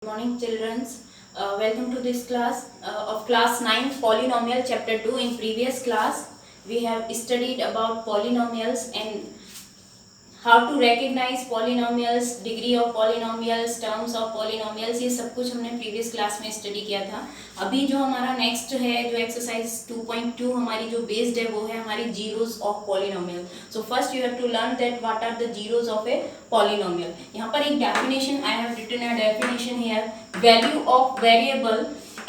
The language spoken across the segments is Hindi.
Good morning, children. Welcome to this class of class 9 polynomial chapter 2. In previous class we have studied about polynomials and how to recognize polynomials, degree of polynomials, terms of polynomials, ये सब कुछ हमने प्रीवियस क्लास में स्टडी किया था. अभी जो हमारा नेक्स्ट है, जो एक्सरसाइज 2.2 हमारी जो बेस्ड है, वो है हमारी zeros of polynomial. So first you have to learn that what are the zeros of a polynomial. यहाँ पर एक definition I have written a definition here. Value of variable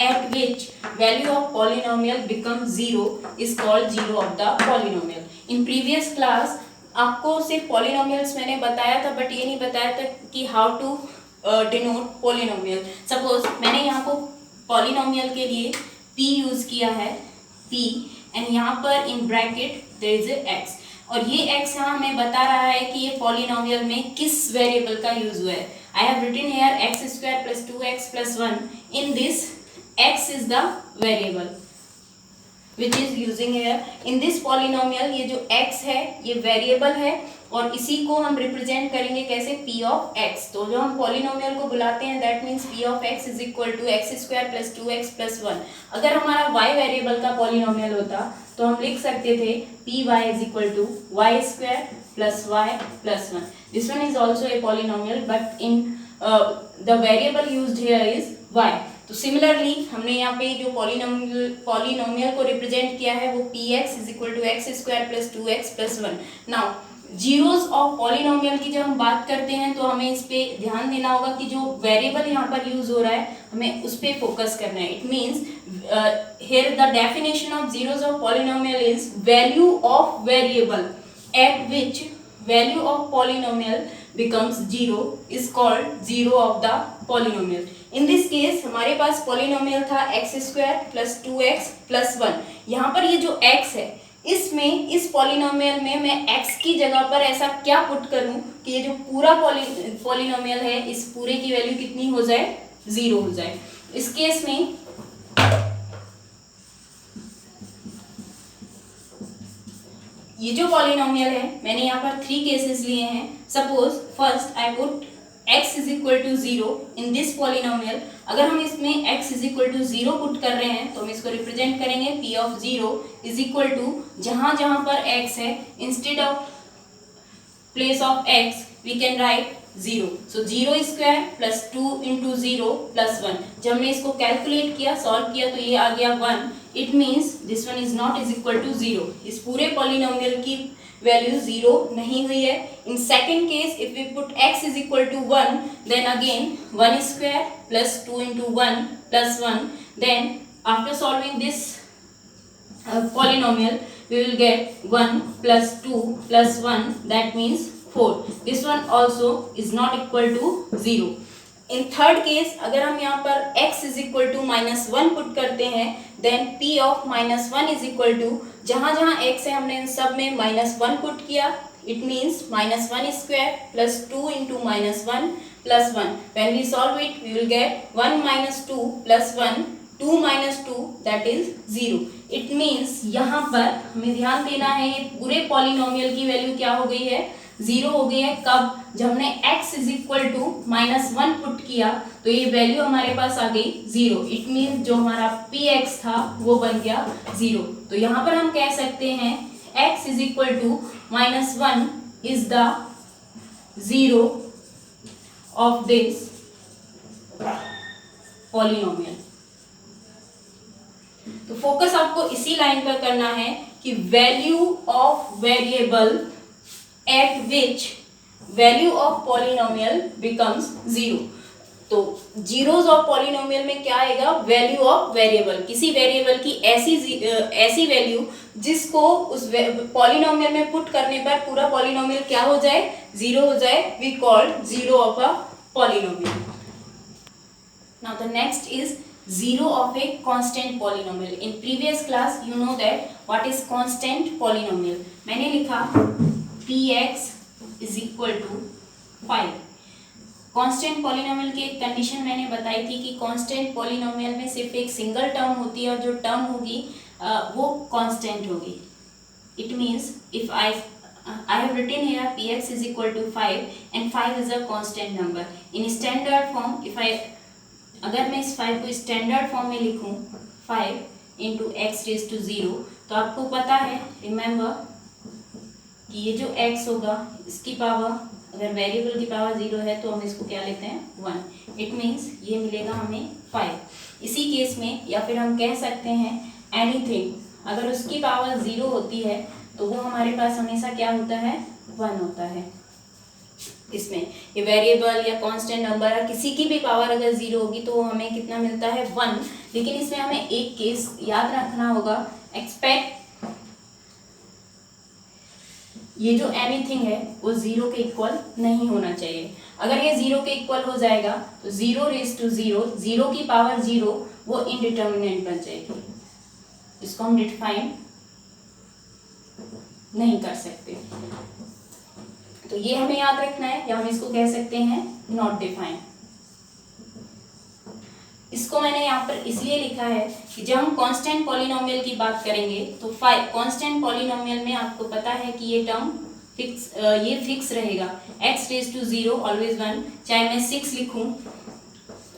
at which value of polynomial becomes zero is called zero of the polynomial. In previous class आपको सिर्फ पॉलिनोमियल्स मैंने बताया था, बट ये नहीं बताया था कि how to denote polynomial. Suppose मैंने यहाँ को पॉलिनोमियल के लिए p यूज किया है, p, एंड यहाँ पर in bracket there is a x, और ये x यहाँ हमें बता रहा है कि ये पॉलिनोमियल में किस वेरिएबल का यूज हुआ है. I have written here x square plus 2x plus 1. In this x is the variable which is using here in this polynomial. ये जो x है ये वेरिएबल है, और इसी को हम रिप्रेजेंट करेंगे कैसे, p of x. तो जो हम पॉलिनोमियल को बुलाते हैं that means p of x is equal to x square plus 2x plus 1. अगर हमारा y वेरिएबल का पॉलिनोमियल होता तो हम लिख सकते थे py is equal to y square plus y plus 1. This one is also a polynomial, but in the variable used here is y. तो सिमिलरली हमने यहाँ पे जो पॉलिनोमियल को रिप्रेजेंट किया है वो px is equal to x square plus 2x plus 1. Now zeros of polynomial की जब हम बात करते हैं तो हमें इस पे ध्यान देना होगा कि जो वेरिएबल यहाँ पर यूज हो रहा है हमें उस पे फोकस करना है. It means here the definition of zeros of polynomial is value of variable at which value of polynomial becomes zero is called zero of the polynomial. In this case हमारे पास polynomial था x square plus 2x plus 1. यहाँ पर ये जो x है, इसमें इस पॉलिनोमियल में मैं x की जगह पर ऐसा क्या पुट करूं कि ये जो पूरा पॉलिनोमियल है इस पूरे की वैल्यू कितनी हो जाए, जीरो हो जाए. इस केस में ये जो पॉलिनोमियल है मैंने यहाँ पर 3 केसेस लिए हैं. Suppose first I put x is equal to 0 in this polynomial. अगर हम इसमें x is equal to 0 put कर रहे हैं तो हम इसको रिप्रेजेंट करेंगे p of 0 is equal to जहाँ जहाँ पर x है instead of place of x we can write 0. So 0 square plus 2 into 0 plus 1. जब हमने इसको कैलकुलेट किया, सॉल्व किया, तो ये आ गया 1. It means this one is not is equal to 0. इस पूरे पॉलिनोमियल की वैल्यू 0 नहीं हुई है. In second case if we put x is equal to 1 then again 1 square plus 2 into 1 plus 1. Then after solving this polynomial we will get 1 plus 2 plus 1 that means 4. This one also is not equal to 0. In third case अगर हम यहाँ पर x is equal to minus 1 put करते हैं then p of minus 1 is equal to जहाँ जहाँ x है हमने इन सब में minus 1 पुट किया. It means minus 1 square plus 2 into minus 1 plus 1. When we solve it we will get 1 minus 2 plus 1, 2 minus 2 that is 0. It means यहाँ पर हमें ध्यान देना है ये पूरे पॉलिनोमियल की वैल्यू क्या हो गई है, 0 हो गई है. कब, जब हमने x is equal to minus 1 put किया तो ये वैल्यू हमारे पास आ गई 0. इट मीन्स जो हमारा px था वो बन गया 0. तो यहाँ पर हम कह सकते हैं x is equal to minus 1 is the 0 of this polynomial. तो फोकस आपको इसी लाइन पर करना है कि value of variable at which value of polynomial becomes 0. तो जीरोस ऑफ पॉलिनोमियल में क्या आएगा, वैल्यू ऑफ वेरिएबल. किसी वेरिएबल की ऐसी वैल्यू जिसको उस पॉलिनोमियल में पुट करने पर पूरा पॉलिनोमियल क्या हो जाए, 0 हो जाए. We called zero of a polynomial. Now the next is zero of a constant polynomial. In previous class you know that what is constant polynomial. मैंने लिखा px is equal to 5. Constant polynomial की एक कंडीशन मैंने बताई थी कि कांस्टेंट पॉलिनोमियल में सिर्फ एक सिंगल टर्म होती है और जो टर्म होगी वो कांस्टेंट होगी. It means if I have written here px is equal to 5 and 5 is a constant number. In standard form if I अगर मैं इस 5 को स्टैंडर्ड फॉर्म में लिखूं 5 इंटू एक्स रेज टू 0, तो आपको पता है, रिमेंबर, कि ये जो x होगा इसकी पावर, अगर वेरिएबल की पावर 0 है तो हम इसको क्या लेते हैं 1। इट मीन्स ये मिलेगा हमें 5। इसी केस में, या फिर हम कह सकते हैं एनीथिंग, अगर उसकी पावर 0 होती है तो वो हमारे पास हमेशा क्या होता है 1 होता है। इसमें ये वेरिएबल या कांस्टेंट नंबर या किसी की भी पावर अगर 0 होगी तो हमें कितना मिलता है 1। लेकिन इसमें हमें एक केस याद रखना होगा, एक्सपेक्ट ये जो एनीथिंग है वो 0 के इक्वल नहीं होना चाहिए। अगर ये 0 के इक्वल हो जाएगा तो 0 रेज टू 0, 0 की पावर 0, वो इनडिटर्मिनेट बन जाएगी। इसको हम डिफाइन नहीं कर सकते। तो ये हमें याद रखना है, या हम इसको कह सकते हैं नॉट डिफाइन। इसको मैंने यहाँ पर इसलिए लिखा है कि जब हम कांस्टेंट पॉलिनोमियल की बात करेंगे तो कांस्टेंट पॉलिनोमियल में आपको पता है कि ये टर्म फिक्स, ये फिक्स रहेगा, x रेज टू 0 ऑलवेज 1। चाहे मैं 6 लिखूं,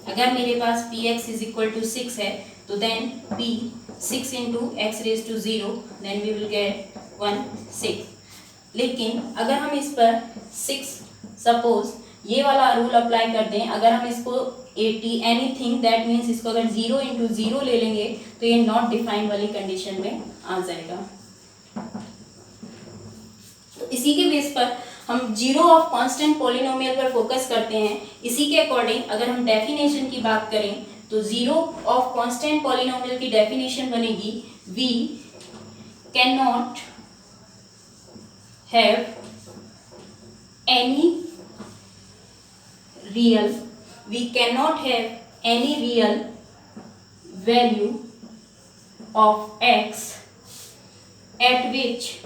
अगर मेरे पास px इज इक्वल टू 6 है तो then p 6 into x raise to 0, then we will get 1 6। लेकिन अगर हम इस पर 6 सपोज ये वाला रूल अप्लाई कर दें, अगर हम इसको 80 एनीथिंग, दैट मीन्स इसको अगर 0 इंटू 0 ले लेंगे तो ये नॉट डिफाइंड वाली कंडीशन में आ जाएगा। तो इसी के बेस पर हम जीरो ऑफ कांस्टेंट पॉलिनोमियल पर फोकस करते हैं। इसी के अकॉर्डिंग अगर हम डेफिनेशन की बात करें तो जीरो ऑफ कांस्टेंट पॉलिनोमियल की डेफिनेशन बनेगी, we can not have any real value of x at which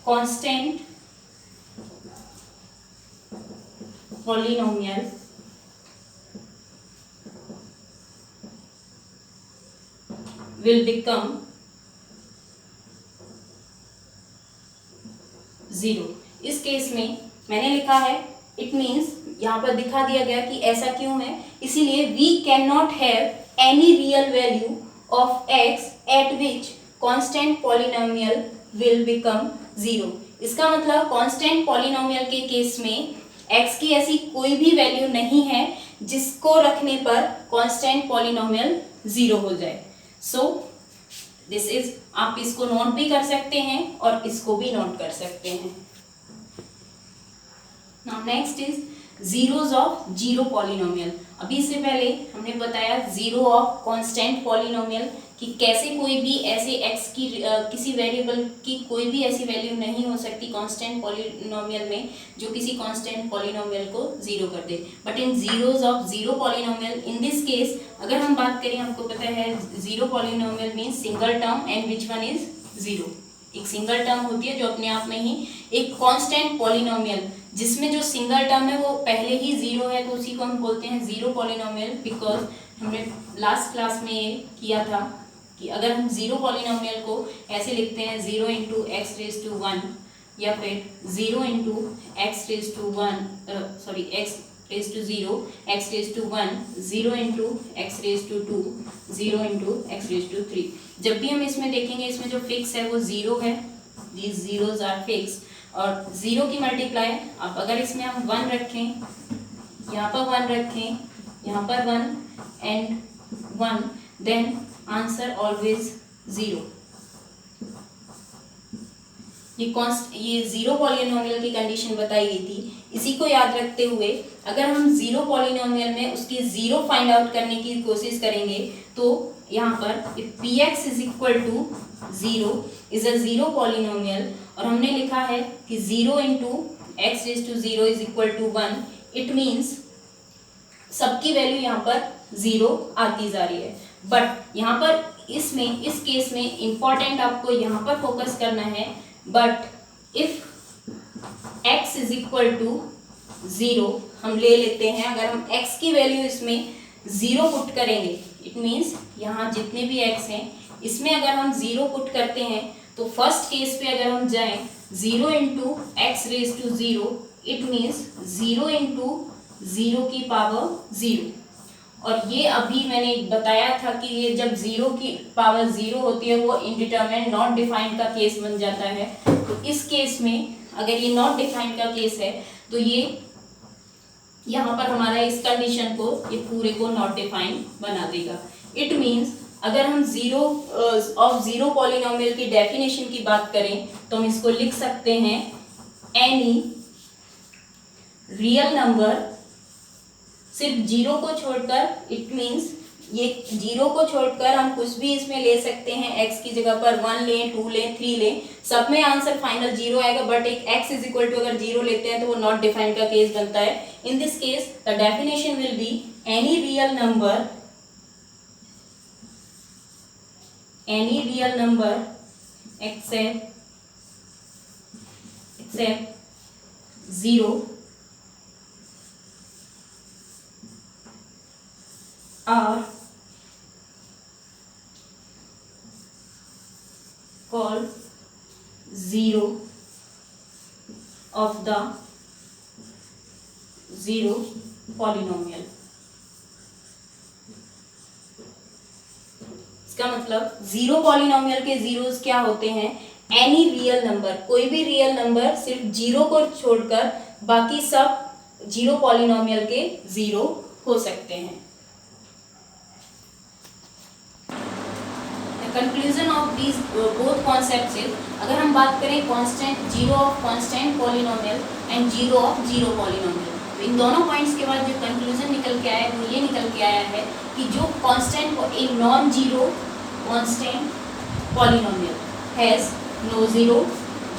constant polynomial will become 0। इस केस में मैंने लिखा है, इट मीन्स यहाँ पर दिखा दिया गया कि ऐसा क्यों है, इसीलिए we can not have any real value of x at which constant polynomial will become 0। इसका मतलब कांस्टेंट पॉलिनोमियल के केस में x की ऐसी कोई भी वैल्यू नहीं है जिसको रखने पर कांस्टेंट पॉलिनोमियल 0 हो जाए। सो दिस इज, आप इसको नोट भी कर सकते हैं और इसको भी नोट कर सकते हैं। Now next is zeros of zero polynomial. अभी इससे पहले हमने बताया जीरो ऑफ कांस्टेंट पॉलिनोमियल कि कैसे कोई भी ऐसे x की किसी वेरिएबल की कोई भी ऐसी वैल्यू नहीं हो सकती कांस्टेंट पॉलिनोमियल में जो किसी कांस्टेंट पॉलिनोमियल को 0 कर दे। But in zeros of zero polynomial, in this case अगर हम बात करें, आपको पता है zero polynomial means single term and which one is 0। एक सिंगल टर्म होती है जो अपने आप में ही एक कांस्टेंट पॉलिनोमियल, जिसमें जो सिंगल टर्म है वो पहले ही 0 है, तो उसी को हम बोलते हैं जीरो पॉलिनोमियल। बिकॉज हमने लास्ट क्लास में ये किया था कि अगर हम जीरो पॉलिनोमियल को ऐसे लिखते हैं 0 इंटू एक्स रेज टू 1 या फिर 0 into x raise to 1, sorry x raise to 0, x raise to 1, 0 into x raise to 2, 0 into x raise to 3। जब भी हम इसमें देखेंगे, इसमें जो फिक्स है वो 0 है, दीज जीरोज आर फिक्स। और 0 की मल्टीप्लाई, अब अगर इसमें हम 1 रखें, यहाँ पर 1 रखें, यहाँ पर 1 एंड 1, देन आंसर ऑलवेज 0। ये जीरो पॉलिनोमियल की कंडीशन बताई गई थी। इसी को याद रखते हुए अगर हम जीरो पॉलिनोमियल में उसकी 0 फाइंड आउट करने की कोशिश करेंगे तो यहाँ पर if px is equal to 0 is a zero polynomial, और हमने लिखा है कि 0 into x raise to 0 is equal to 1, it means सबकी वैल्यू यहाँ पर 0 आती जा रही है। बट यहाँ पर इसमें, इस केस में इंपॉर्टेंट आपको यहाँ पर फोकस करना है, but if x is equal to 0 हम ले लेते हैं, अगर हम x की वैल्यू इसमें 0 पुट करेंगे, इट मीन्स यहाँ जितने भी x हैं इसमें अगर हम 0 पुट करते हैं तो फर्स्ट केस पे अगर हम जाएं 0 into x raise to 0, it means 0 into 0 की पावर 0। और ये अभी मैंने बताया था कि ये जब 0 की पावर 0 होती है वो इनडिटरमिनेट नॉट डिफाइंड का केस बन जाता है। तो इस केस में अगर ये नॉट डिफाइंड का केस है तो ये यहाँ पर हमारा इस कंडीशन को ये पूरे को नॉट डिफाइंड बना देगा। इट मीन्स अगर हम जीरो पॉलिनोमियल की डेफिनेशन की बात करें तो हम इसको लिख सकते हैं एनी रियल नंबर, सिर्फ जीरो को छोड़कर, इट मीन्स ये जीरो को छोड़कर हम कुछ भी इसमें ले सकते हैं। x की जगह पर 1 लें, 2 लें, 3 लें, सब में आंसर फाइनल जीरो आएगा। बट एक x इज इक्वल टू अगर जीरो लेते हैं तो वो नॉट डिफाइंड का केस बनता है। इन this case the definition will be any real number except zero are called zero of the zero polynomial। इसका मतलब जीरो पॉलिनोमियल के जीरोस क्या होते हैं? एनी रियल नंबर, कोई भी रियल नंबर सिर्फ जीरो को छोड़कर बाकी सब जीरो पॉलिनोमियल के जीरो हो सकते हैं। Conclusion of these both concepts is, अगर हम बात करें constant zero of constant polynomial and zero of zero polynomial, तो इन दोनों पॉइंट्स के बाद जो कंक्लूजन निकल के आया है वो ये निकल के आया है कि जो कांस्टेंट एक non zero constant polynomial has no zero,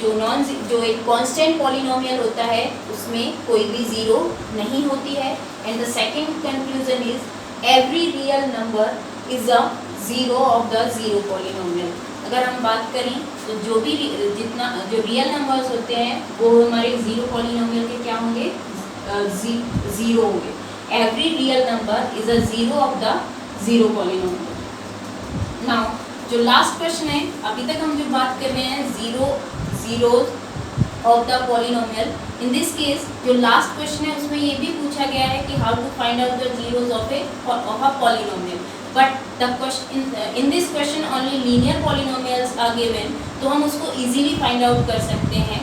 जो एक कांस्टेंट पॉलिनोमियल होता है उसमें कोई भी जीरो नहीं होती है। And the second conclusion is every real number is a zero of the zero polynomial. अगर हम बात करें तो जो रियल नंबर्स होते हैं वो हमारे जीरो पॉलिनोमियल के क्या होंगे? जीरो होंगे। Every real number is a zero of the zero polynomial. Now जो लास्ट क्वेश्चन है, अभी तक हम जो बात कर रहे हैं zeros of the polynomial, in this case जो लास्ट क्वेश्चन है उसमें ये भी पूछा गया है कि how to find out the zeros of a polynomial. But the question in this question only linear polynomials are given, तो हम उसको इजीली फाइंड आउट कर सकते हैं।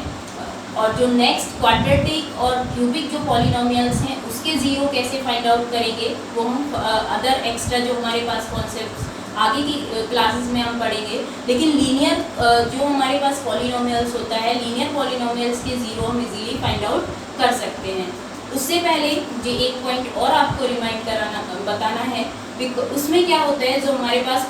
और जो नेक्स्ट क्वाड्रेटिक और क्यूबिक जो पॉलिनोमियल्स हैं उसके जीरो कैसे फाइंड आउट करेंगे वो हम अदर एक्स्ट्रा जो हमारे पास कॉन्सेप्ट्स आगे की क्लासेस में हम पढ़ेंगे। लेकिन लीनियर जो हमारे पास पॉलिनोमियल्स होता है, लीनियर पॉलिनोमियल्स के जीरो हम इजीली फाइंड आउट कर सकते हैं। उससे पहले जो एक पॉइंट और आपको रिमाइंड बताना है, उसमें क्या होता है, जो हमारे पास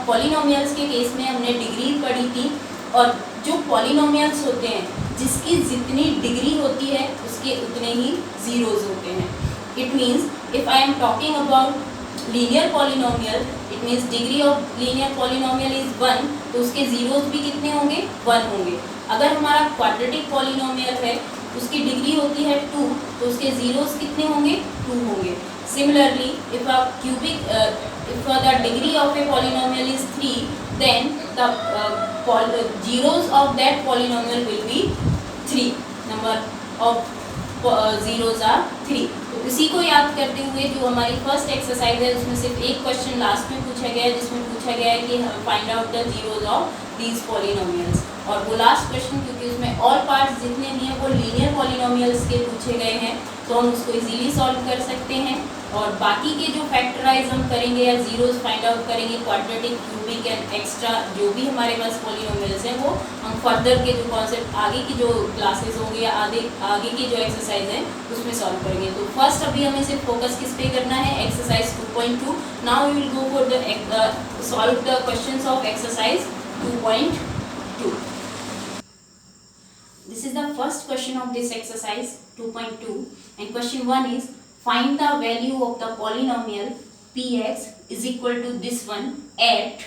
पॉलिनोमियल्स के केस में हमने डिग्री पढ़ी थी, और जो पॉलिनोमियल्स होते हैं जिसकी जितनी डिग्री होती है उसके उतने ही जीरोज होते हैं। It means if I am talking about linear polynomial, it means degree of linear polynomial is 1, तो उसके जीरोज भी कितने होंगे? 1 होंगे। अगर हमारा क्वाड्रेटिक पॉलिनोमियल है उसकी डिग्री होती है 2, तो उसके जीरोज कितने होंगे? 2 होंगे। Similarly if the degree of a polynomial is 3, then the zeros of that polynomial will be 3, number of zeros are 3। तो इसी को याद करते हुए जो हमारी फर्स्ट एक्सरसाइज है उसमें सिर्फ एक क्वेश्चन लास्ट में पूछा गया है, जिसमें पूछा गया है कि find out the zeros of these polynomials. और वो लास्ट क्वेश्चन क्योंकि उसमें ऑल पार्ट्स जितने भी हैं वो लीनियर पॉलिनोमियल्स के पूछे गए हैं, तो हम उसको इजीली सॉल्व कर सकते हैं। और बाकी के जो फैक्टराइज हम करेंगे या जीरोस फाइंड आउट करेंगे, क्वाड्रेटिक, क्यूबिक एंड एक्स्ट्रा जो भी हमारे पास पॉलिनोमियल्स हैं, वो हम फर्दर के जो कॉन्सेप्ट आगे की जो क्लासेस होंगे या आगे की जो एक्सरसाइज है उसमें सॉल्व करेंगे। तो फर्स्ट अभी हमें सिर्फ फोकस किस पे करना है? Exercise 2.2। Now we will go for the solve the questions of exercise 2.2। This is the first question of this exercise 2.2 and question 1 is find the value of the polynomial px is equal to this one at,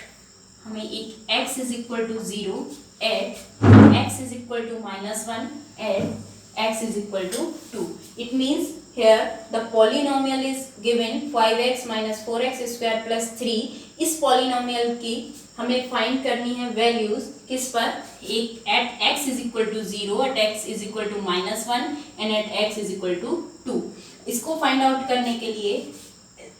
हमें एक x is equal to 0 at x is equal to -1 at x is equal to 2। It means here the polynomial is given 5x minus 4x square plus 3। इस polynomial की हमें फाइंड करनी है वैल्यूज किस पर? एक at x is equal to 0, at x is equal to -1 and at x is equal to 2। इसको फाइंड आउट करने के लिए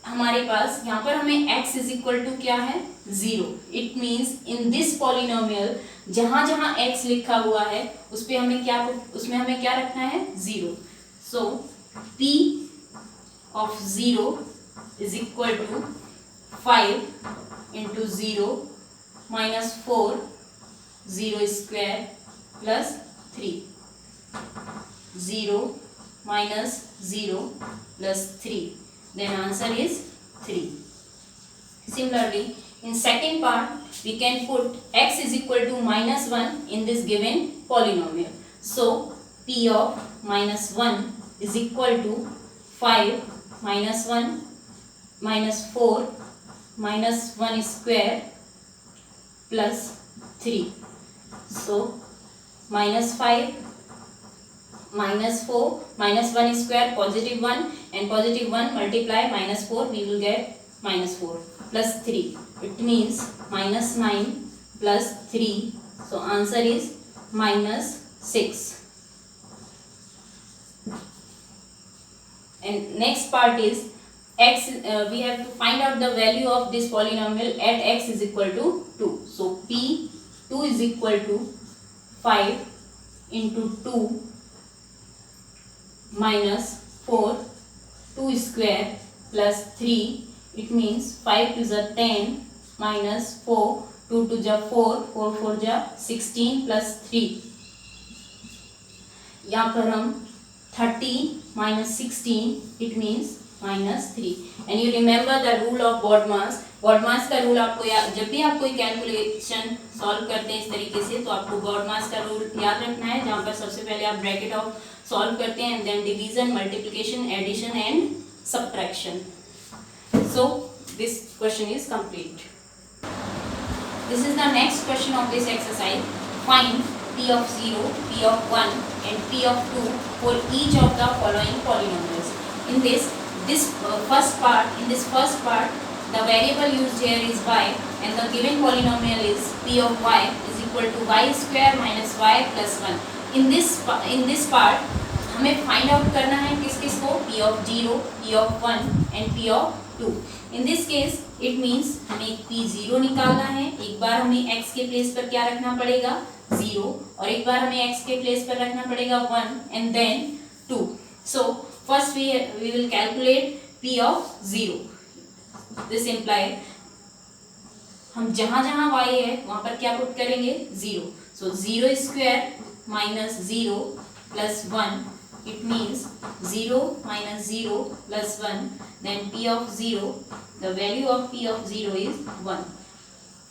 हमारे पास यहाँ पर हमें x इज इक्वल टू क्या है 0. It means in this polynomial जहां जहां x लिखा हुआ है उसमें हमें क्या रखना है 0. So p of 0 is equal to 5 into 0 minus 4 0 square plus 3 0 minus 0 plus 3. Then answer is 3. Similarly, in second part, we can put x is equal to minus 1 in this given polynomial. So, p of minus 1 is equal to 5 minus 1 minus 4 minus 1 square plus 3. So, minus 5 minus 4 minus 1 square positive 1 and positive 1 multiply minus 4 we will get minus 4 plus 3. It means minus 9 plus 3. So answer is minus 6. And next part is x. We have to find out the value of this polynomial at x is equal to 2. So p2 is equal to 5 into 2 minus 4 2 square plus 3. It means 5 to the 10 minus 4 2 to the 4 4 4 the 16 plus 3. यहाँ पर हम 30 minus 16 it means minus 3. And you remember the rule of BODMAS. BODMAS का रूल आपको जब भी आप कोई कैलकुलेशन सॉल्व करते हैं इस तरीके से तो आपको BODMAS का रूल याद रखना है, जहाँ पर सबसे पहले आप ब्रैकेट ऑफ सॉल्व करते हैं, then division, multiplication, addition and subtraction. So this question is complete. This is the next question of this exercise. Find p of 0, p of 1 and p of 2 for each of the following polynomials. In this first part the variable used here is y and the given polynomial is p of y is equal to y square minus y plus 1. In this part हमें फाइंड आउट करना है किस को, p of 0, p of 1 and p of 2. In this case it means हमें p0 निकालना है. एक बार हमें x के प्लेस पर क्या रखना पड़ेगा 0 और एक बार हमें x के प्लेस पर रखना पड़ेगा 1 and then 2. So first we will calculate p of 0. This implies हम जहां जहां y है वहां पर क्या पुट करेंगे 0. So 0 square minus 0 plus 1. It means 0 minus 0 plus 1. Then p of 0, the value of p of 0 is 1.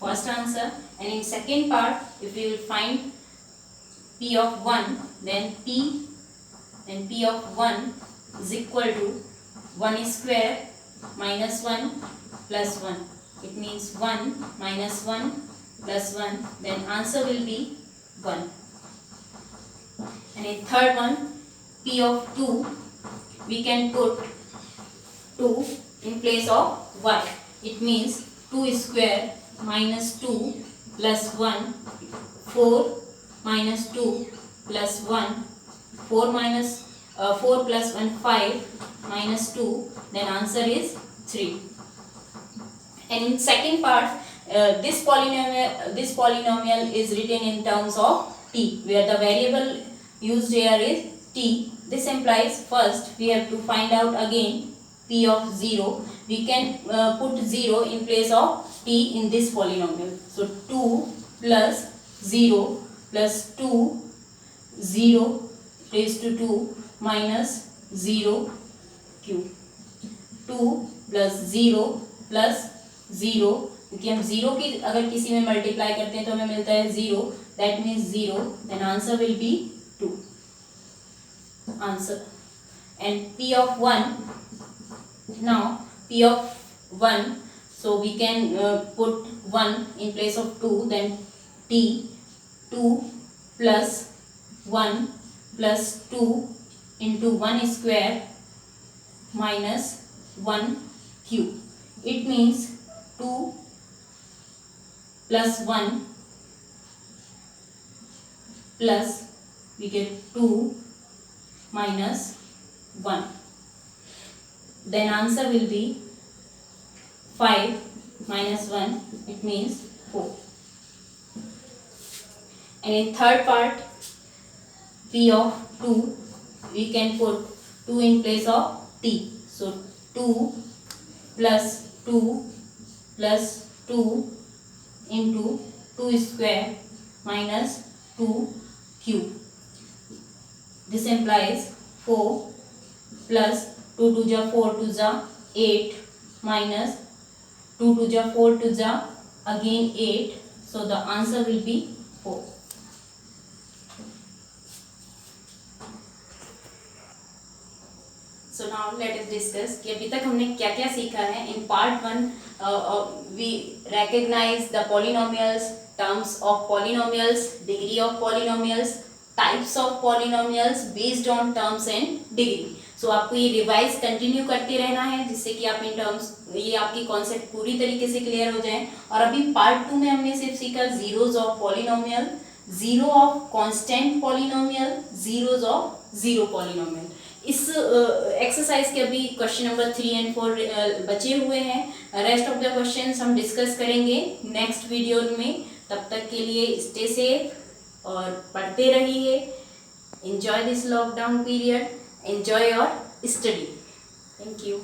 First answer. And in second part, if we will find p of 1, then p of 1 is equal to 1 square minus 1 plus 1. It means 1 minus 1 plus 1. Then answer will be 1. And in third one, p of 2, we can put 2 in place of y. It means 2 square minus 2 plus 1, 4 minus 2 plus 1, 4 plus 1, 5 minus 2, then answer is 3. And in second part, this polynomial is written in terms of t, where the variable used here is t. This implies first we have to find out again p of 0. We can put 0 in place of t in this polynomial. So 2 plus 0 plus 2, 0 raised to 2 minus 0 cube. 2 plus 0 plus 0, क्योंकि हम 0 की अगर किसी में मल्टीप्लाई करते हैं तो हमें मिलता है 0. That means 0. Then answer will be 2. Answer. And p of 1, now p of 1, so we can put 1 in place of 2, then t 2 plus 1 plus 2 into 1 square minus 1 cube. It means 2 plus 1 plus we get 2 minus 1. then answer will be 5 minus 1, it means 4. And in third part, p of 2, we can put 2 in place of t. So 2 plus 2 plus 2 into 2 square minus 2 cube. This implies 4 plus 2 to the 4 to the 8 minus 2 to the 4 to the again 8. So the answer will be 4. So now let us discuss कि अभी तक हमने क्या क्या सीखा है. In part 1 we recognize the polynomials, terms of polynomials, degree of polynomials, types of polynomials based on terms and degree. So आपको ये रिवाइज कंटिन्यू करते रहना है जिससे कि आप इन टर्म्स ये आपकी कॉन्सेप्ट पूरी तरीके से क्लियर हो जाए. और अभी पार्ट 2 में हमने सिर्फ सीखा zeros of polynomial, zero of constant polynomial, zeros of zero polynomial. इस एक्सरसाइज के अभी क्वेश्चन नंबर 3 and 4 बचे हुए हैं. रेस्ट ऑफ द क्वेश्चंस हम डिस्कस करेंगे नेक्स्ट वीडियो में. तब तक के लिए स्टे सेफ और पढ़ते रहिए. Enjoy this lockdown period, enjoy your study. Thank you.